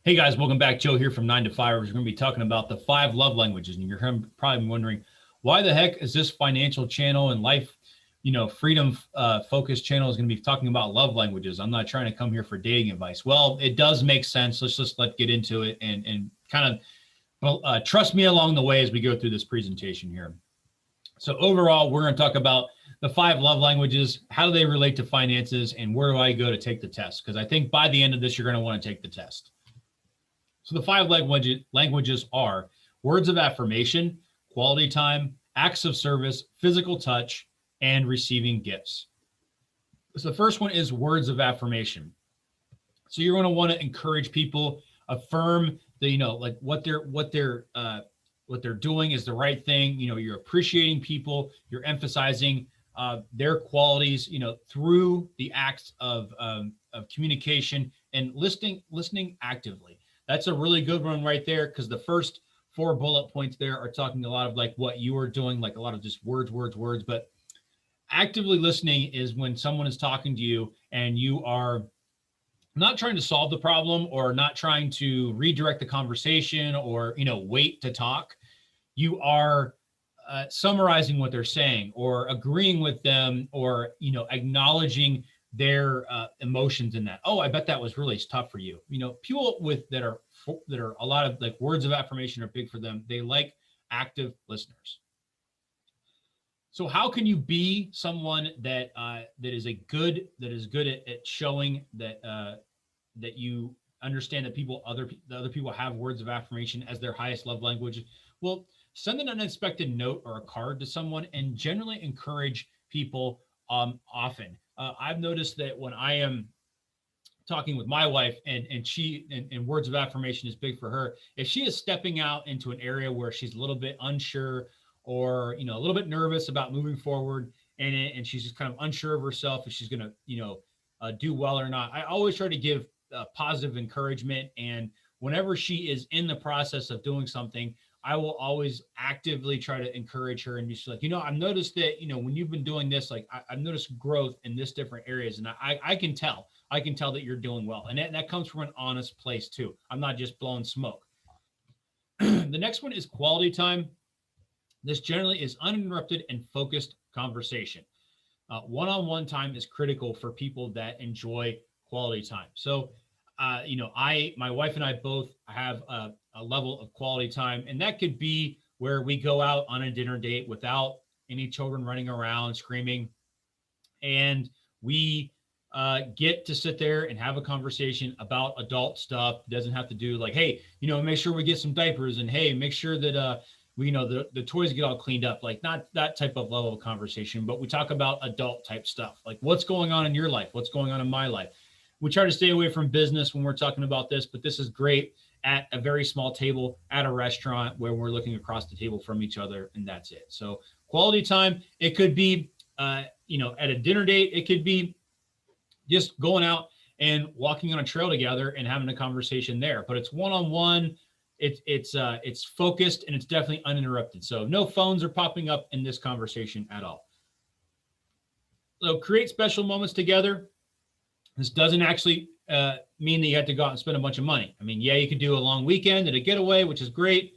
Hey guys, welcome back. Joe here from 9 to 5. We're going to be talking about the 5 love languages. And you're probably wondering, why the heck is this financial channel and life, freedom focused channel is going to be talking about love languages? I'm not trying to come here for dating advice. Well, it does make sense. Let's get into it and kind of trust me along the way as we go through this presentation here. So overall, we're going to talk about the 5 love languages, how do they relate to finances, and where do I go to take the test? Because I think by the end of this, you're going to want to take the test. So the 5 languages are words of affirmation, quality time, acts of service, physical touch, and receiving gifts. So the first one is words of affirmation. So you're going to want to encourage people, affirm the, like what they're doing is the right thing. You're appreciating people, you're emphasizing their qualities, through the acts of communication and listening actively. That's a really good one right there, because the first 4 bullet points there are talking a lot of like what you are doing, like a lot of just words. But actively listening is when someone is talking to you and you are not trying to solve the problem or not trying to redirect the conversation or, wait to talk. You are summarizing what they're saying or agreeing with them or, acknowledging their emotions in that. Oh, I bet that was really tough for you. People that are a lot of like words of affirmation are big for them. They like active listeners. So how can you be someone that is good at showing that that you understand that the other people have words of affirmation as their highest love language? Well, send an unexpected note or a card to someone and generally encourage people often. I've noticed that when I am talking with my wife and she and words of affirmation is big for her, if she is stepping out into an area where she's a little bit unsure or a little bit nervous about moving forward and she's just kind of unsure of herself if she's going to do well or not, I always try to give positive encouragement. And whenever she is in the process of doing something, I will always actively try to encourage her and be like, I've noticed that, when you've been doing this, like I've noticed growth in this different areas. And I can tell that you're doing well. And that comes from an honest place too. I'm not just blowing smoke. The next one is quality time. This generally is uninterrupted and focused conversation. One-on-one time is critical for people that enjoy quality time. So, my wife and I both have a level of quality time, and that could be where we go out on a dinner date without any children running around screaming, and we get to sit there and have a conversation about adult stuff. It doesn't have to do like, hey, make sure we get some diapers, and hey, make sure that the toys get all cleaned up, like not that type of level of conversation, but we talk about adult type stuff, like what's going on in your life, what's going on in my life. We try to stay away from business when we're talking about this, but this is great at a very small table at a restaurant where we're looking across the table from each other, and that's it. So quality time, it could be, at a dinner date, it could be just going out and walking on a trail together and having a conversation there, but it's one-on-one. It's focused and it's definitely uninterrupted. So no phones are popping up in this conversation at all. So create special moments together. This doesn't actually mean that you have to go out and spend a bunch of money. I mean, yeah, you could do a long weekend and a getaway, which is great.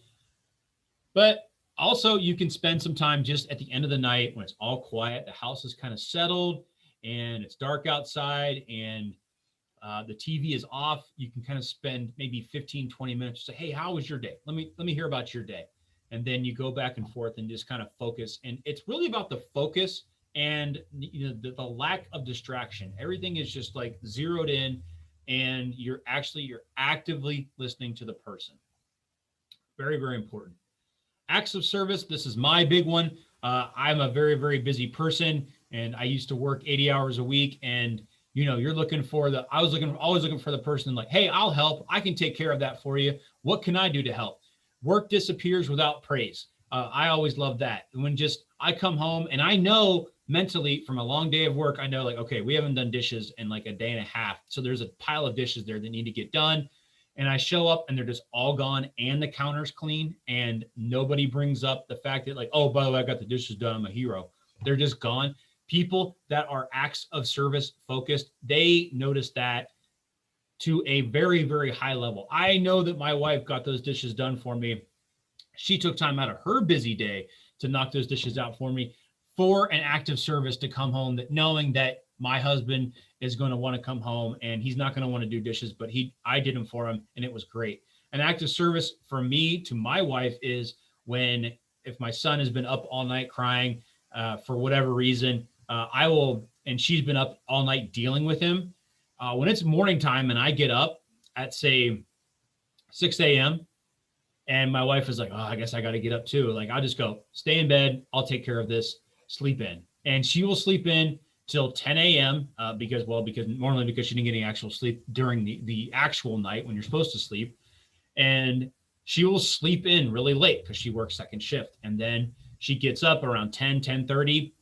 But also you can spend some time just at the end of the night when it's all quiet, the house is kind of settled and it's dark outside and the TV is off. You can kind of spend maybe 15, 20 minutes to say, hey, how was your day? Let me hear about your day. And then you go back and forth and just kind of focus. And it's really about the focus and the lack of distraction. Everything is just like zeroed in and you're actively listening to the person. Very, very important. Acts of service. This is my big one. I'm a very, very busy person and I used to work 80 hours a week, and you're looking for always looking for the person like, hey, I'll help. I can take care of that for you. What can I do to help? Work disappears without praise. I always love that. When I come home and I know mentally from a long day of work, I know like, okay, we haven't done dishes in like a day and a half. So there's a pile of dishes there that need to get done. And I show up and they're just all gone and the counter's clean and nobody brings up the fact that like, oh, by the way, I got the dishes done. I'm a hero. They're just gone. People that are acts of service focused, they notice that to a very, very high level. I know that my wife got those dishes done for me. She took time out of her busy day to knock those dishes out for me, for an act of service to come home, that knowing that my husband is going to want to come home and he's not going to want to do dishes, but I did them for him, and it was great. An act of service for me to my wife is when, if my son has been up all night crying for whatever reason, I will, and she's been up all night dealing with him. When it's morning time and I get up at, say, 6 a.m., and my wife is like, oh, I guess I got to get up too. Like, I'll just go, stay in bed. I'll take care of this. Sleep in. And she will sleep in till 10 a.m. Because she didn't get any actual sleep during the actual night when you're supposed to sleep. And she will sleep in really late because she works second shift. And then she gets up around 10:30.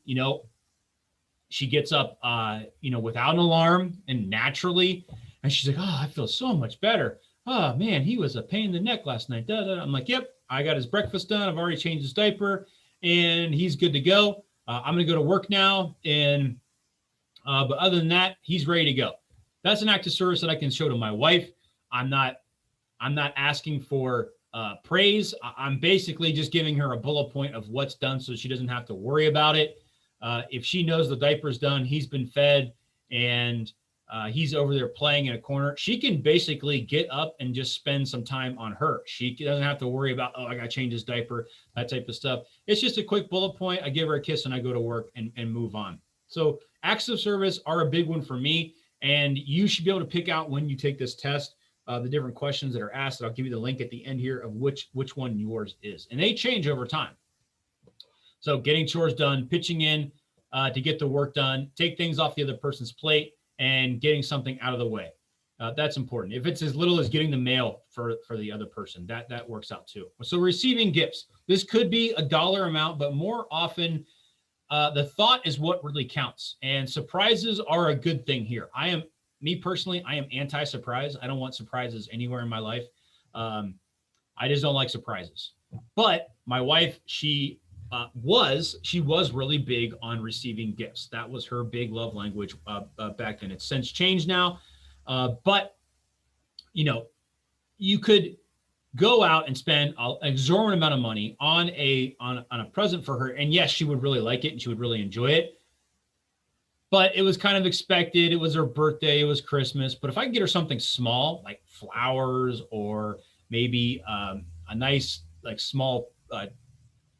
She gets up, without an alarm and naturally. And she's like, oh, I feel so much better. Oh, man, he was a pain in the neck last night. I'm like, yep, I got his breakfast done. I've already changed his diaper, and he's good to go. I'm going to go to work now. And but other than that, he's ready to go. That's an act of service that I can show to my wife. I'm not asking for praise. I'm basically just giving her a bullet point of what's done so she doesn't have to worry about it. If she knows the diaper's done, he's been fed, and he's over there playing in a corner, she can basically get up and just spend some time on her. She doesn't have to worry about, oh, I got to change his diaper, that type of stuff. It's just a quick bullet point. I give her a kiss and I go to work and move on. So acts of service are a big one for me. And you should be able to pick out, when you take this test, the different questions that are asked. I'll give you the link at the end here of which one yours is. And they change over time. So getting chores done, pitching in to get the work done, take things off the other person's plate, and getting something out of the way. That's important. If it's as little as getting the mail for the other person, that works out too. So receiving gifts. This could be a dollar amount, but more often, the thought is what really counts. And surprises are a good thing here. Me personally, I am anti-surprise. I don't want surprises anywhere in my life. I just don't like surprises. But my wife, she was really big on receiving gifts. That was her big love language back then. It's since changed now, but you could go out and spend an exorbitant amount of money on a present for her, and yes, she would really like it and she would really enjoy it. But it was kind of expected. It was her birthday. It was Christmas. But if I could get her something small, like flowers, or maybe a nice, like, small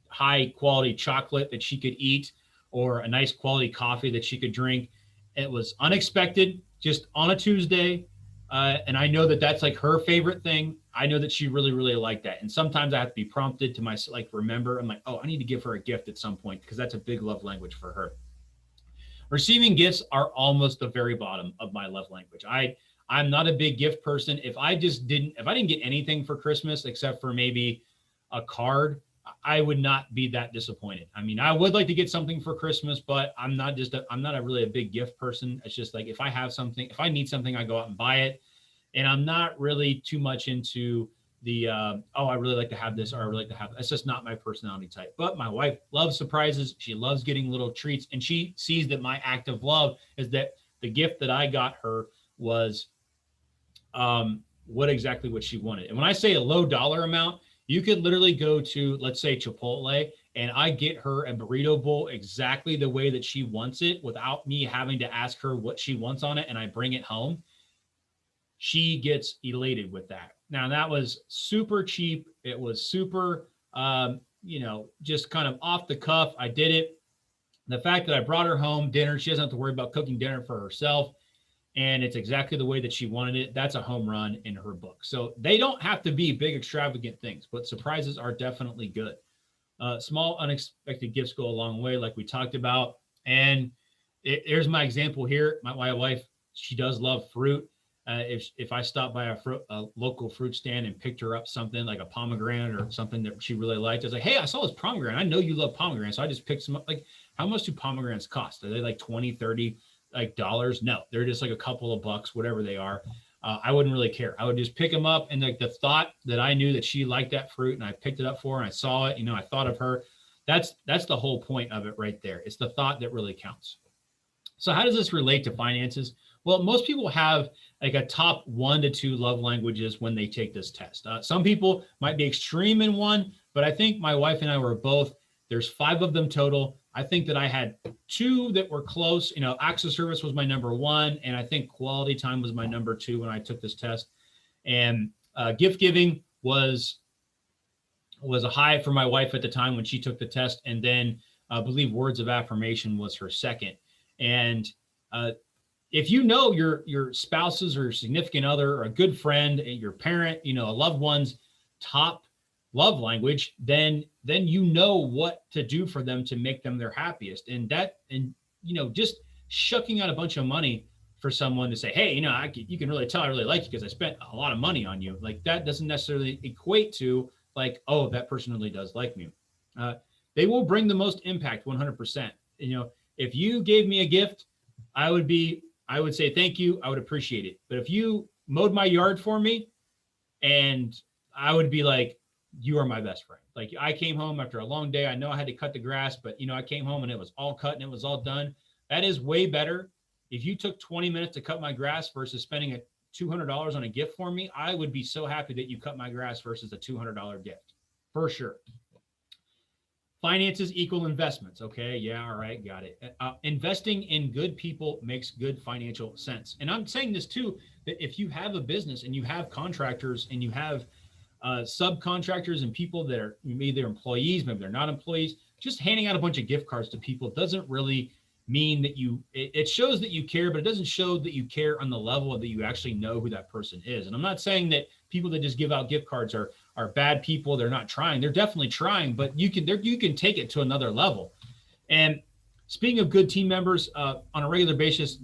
high quality chocolate that she could eat, or a nice quality coffee that she could drink. It was unexpected, just on a Tuesday. And I know that that's like her favorite thing. I know that she really, really liked that. And sometimes I have to be prompted to remember, I'm like, oh, I need to give her a gift at some point, because that's a big love language for her. Receiving gifts are almost the very bottom of my love language. I'm not a big gift person. If I didn't get anything for Christmas except for maybe a card, I would not be that disappointed. I mean, I would like to get something for Christmas, but I'm not really a big gift person. It's just like, if I need something, I go out and buy it. And I'm not really too much into the, I really like to have this, or I really like to have, that's just not my personality type. But my wife loves surprises. She loves getting little treats, and she sees that my act of love is that the gift that I got her was what she wanted. And when I say a low dollar amount, you could literally go to, let's say, Chipotle, and I get her a burrito bowl exactly the way that she wants it without me having to ask her what she wants on it, and I bring it home. She gets elated with that. Now, that was super cheap. It was super, just kind of off the cuff. I did it. The fact that I brought her home dinner, she doesn't have to worry about cooking dinner for herself, and it's exactly the way that she wanted it. That's a home run in her book. So they don't have to be big, extravagant things, but surprises are definitely good. Small, unexpected gifts go a long way, like we talked about. And here's my example here. My wife, she does love fruit. If I stop by a local fruit stand and picked her up something like a pomegranate or something that she really liked, I was like, hey, I saw this pomegranate. I know you love pomegranates. So I just picked some up. Like, how much do pomegranates cost? Are they like 20, 30 dollars? No, they're just like a couple of bucks, whatever they are. I wouldn't really care. I would just pick them up, and like the thought that I knew that she liked that fruit, and I picked it up for her, and I saw it, I thought of her. That's the whole point of it right there. It's the thought that really counts. So how does this relate to finances? Well, most people have like a top 1 to 2 love languages when they take this test. Some people might be extreme in one, but I think my wife and I were both. There's 5 of them total. I think that I had 2 that were close. Acts of service was my number 1, and I think quality time was my number 2 when I took this test. And gift giving was a high for my wife at the time when she took the test, and then I believe words of affirmation was her second. And if you know your spouse's or your significant other or a good friend, your parent, a loved one's top love language, then you know what to do for them to make them their happiest. And just shucking out a bunch of money for someone to say, hey, you can really tell I really like you because I spent a lot of money on you. Like that doesn't necessarily equate to like, oh, that person really does like me. They will bring the most impact 100%. If you gave me a gift, I would say thank you. I would appreciate it. But if you mowed my yard for me, and I would be like, you are my best friend. Like I came home after a long day. I know I had to cut the grass, but I came home and it was all cut and it was all done. That is way better. If you took 20 minutes to cut my grass versus spending $200 on a gift for me, I would be so happy that you cut my grass versus a $200 gift for sure. Finances equal investments. Okay. Yeah. All right. Got it. Investing in good people makes good financial sense. And I'm saying this too, that if you have a business and you have contractors and you have subcontractors and people that are maybe they're employees, maybe they're not employees, just handing out a bunch of gift cards to people doesn't really mean that it shows that you care, but it doesn't show that you care on the level that you actually know who that person is. And I'm not saying that people that just give out gift cards are bad people. They're not trying. They're definitely trying, but you can take it to another level. And speaking of good team members, on a regular basis,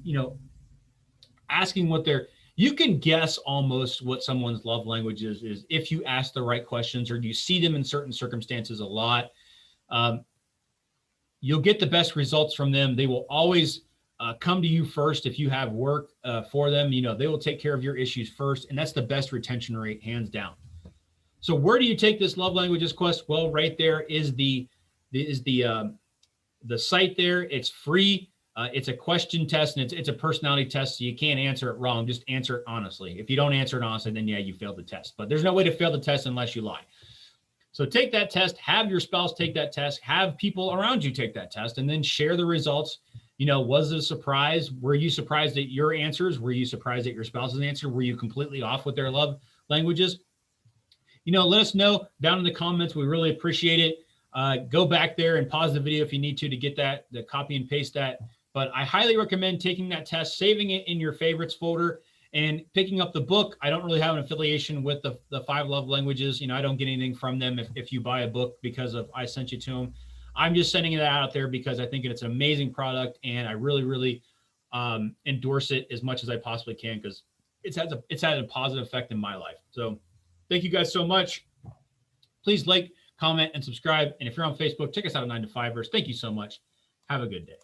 asking you can guess almost what someone's love language is if you ask the right questions or you see them in certain circumstances a lot. You'll get the best results from them. They will always come to you first if you have work for them. They will take care of your issues first, and that's the best retention rate, hands down. So where do you take this love languages quest? Well, right there is the site there. It's free. It's a question test, and it's a personality test, so you can't answer it wrong. Just answer it honestly. If you don't answer it honestly, then yeah, you failed the test. But there's no way to fail the test unless you lie. So take that test, have your spouse take that test, have people around you take that test, and then share the results. Was it a surprise? Were you surprised at your answers? Were you surprised at your spouse's answer? Were you completely off with their love languages? Let us know down in the comments. We really appreciate it. Go back there and pause the video if you need to get the copy and paste that. But I highly recommend taking that test, saving it in your favorites folder, and picking up the book. I don't really have an affiliation with the 5 love languages. I don't get anything from them if you buy a book because I sent you to them. I'm just sending it out there because I think it's an amazing product, and I really, really endorse it as much as I possibly can because it's had a positive effect in my life. So thank you guys so much. Please like, comment, and subscribe. And if you're on Facebook, check us out at 9 to 5ers. Thank you so much. Have a good day.